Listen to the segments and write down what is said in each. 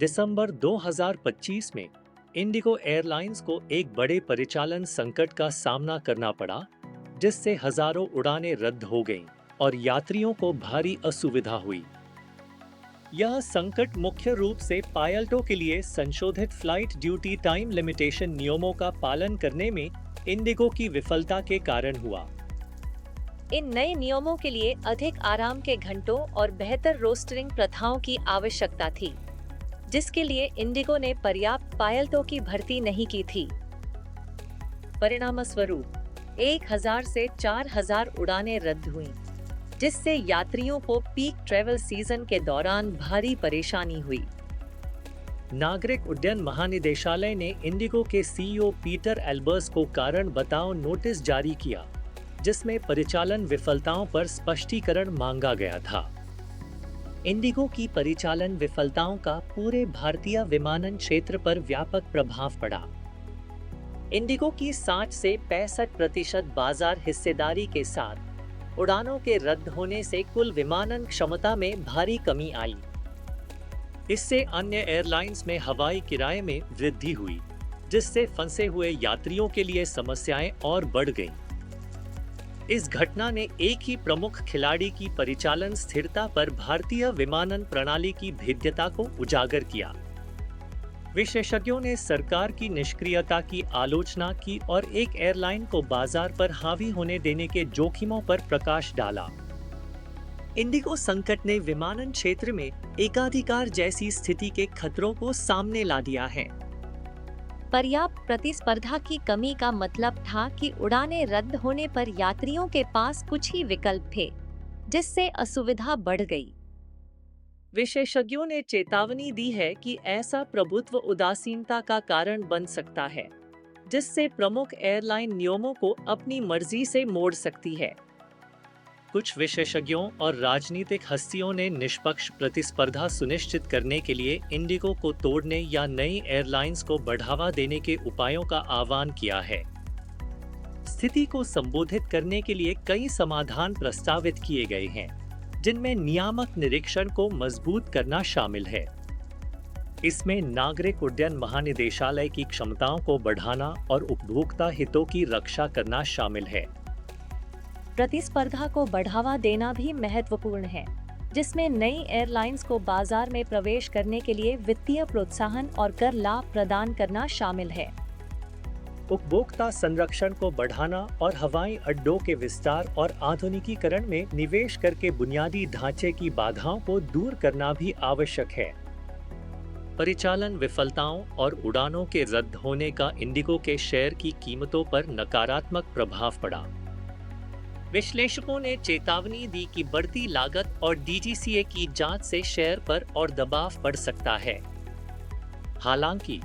दिसंबर 2025 में Indigo airlines को एक बड़े परिचालन संकट का सामना करना पड़ा, जिससे हजारों उड़ानें रद्द हो गईं और यात्रियों को भारी असुविधा हुई। यह संकट मुख्य रूप से पायलटों के लिए संशोधित फ्लाइट ड्यूटी टाइम लिमिटेशन नियमों का पालन करने में इंडिगो की विफलता के कारण हुआ। इन नए नियमों के लिए अधिक आराम के घंटों और बेहतर रोस्टरिंग प्रथाओं की आवश्यकता थी, जिसके लिए इंडिगो ने पर्याप्त पायलटों की भर्ती नहीं की थी। परिणामस्वरूप 1000 से 4000 उड़ानें रद्द हुईं, जिससे यात्रियों को पीक ट्रैवल सीजन के दौरान भारी परेशानी हुई। नागरिक उड्डयन महानिदेशालय ने इंडिगो के सीईओ पीटर एल्बर्स को कारण बताओ नोटिस जारी किया, जिसमें परिचालन विफलताओं पर स्पष्टीकरण मांगा गया था। इंडिगो की परिचालन विफलताओं का पूरे भारतीय विमानन क्षेत्र पर व्यापक प्रभाव पड़ा। इंडिगो की 60 से 65% बाजार हिस्सेदारी के साथ उड़ानों के रद्द होने से कुल विमानन क्षमता में भारी कमी आई। इससे अन्य एयरलाइंस में हवाई किराए में वृद्धि हुई, जिससे फंसे हुए यात्रियों के लिए समस्याएं और बढ़ गईं। इस घटना ने एक ही प्रमुख खिलाड़ी की परिचालन स्थिरता पर भारतीय विमानन प्रणाली की भेद्यता को उजागर किया। विशेषज्ञों ने सरकार की निष्क्रियता की आलोचना की और एक एयरलाइन को बाजार पर हावी होने देने के जोखिमों पर प्रकाश डाला। इंडिगो संकट ने विमानन क्षेत्र में एकाधिकार जैसी स्थिति के खतरों को सामने ला दिया है। पर्याप्त प्रतिस्पर्धा की कमी का मतलब था कि उड़ानें रद्द होने पर यात्रियों के पास कुछ ही विकल्प थे, जिससे असुविधा बढ़ गई। विशेषज्ञों ने चेतावनी दी है कि ऐसा प्रभुत्व उदासीनता का कारण बन सकता है, जिससे प्रमुख एयरलाइन नियमों को अपनी मर्जी से मोड़ सकती है। कुछ विशेषज्ञों और राजनीतिक हस्तियों ने निष्पक्ष प्रतिस्पर्धा सुनिश्चित करने के लिए इंडिगो को तोड़ने या नई एयरलाइंस को बढ़ावा देने के उपायों का आह्वान किया है। स्थिति को संबोधित करने के लिए कई समाधान प्रस्तावित किए गए हैं, जिनमें नियामक निरीक्षण को मजबूत करना शामिल है। इसमें नागरिक उड्डयन महानिदेशालय की क्षमताओं को बढ़ाना और उपभोक्ता हितों की रक्षा करना शामिल है। प्रतिस्पर्धा को बढ़ावा देना भी महत्वपूर्ण है, जिसमें नई एयरलाइंस को बाजार में प्रवेश करने के लिए वित्तीय प्रोत्साहन और कर लाभ प्रदान करना शामिल है। उपभोक्ता संरक्षण को बढ़ाना और हवाई अड्डों के विस्तार और आधुनिकीकरण में निवेश करके बुनियादी ढांचे की बाधाओं को दूर करना भी आवश्यक है। परिचालन विफलताओं और उड़ानों के रद्द होने का इंडिगो के शेयर की कीमतों पर नकारात्मक प्रभाव पड़ा। विश्लेषकों ने चेतावनी दी कि बढ़ती लागत और डीजीसीए की जांच से शेयर पर और दबाव पड़ सकता है। हालांकि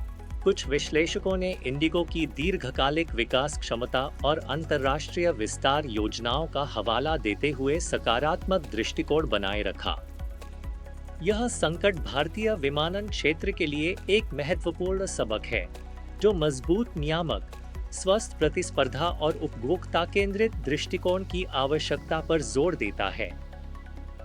कुछ विश्लेषकों ने इंडिगो की दीर्घकालिक विकास क्षमता और अंतर्राष्ट्रीय विस्तार योजनाओं का हवाला देते हुए सकारात्मक दृष्टिकोण बनाए रखा। यह संकट भारतीय विमानन क्षेत्र के लिए एक महत्वपूर्ण सबक है, जो मजबूत नियामक, स्वस्थ प्रतिस्पर्धा और उपभोक्ता केंद्रित दृष्टिकोण की आवश्यकता पर जोर देता है।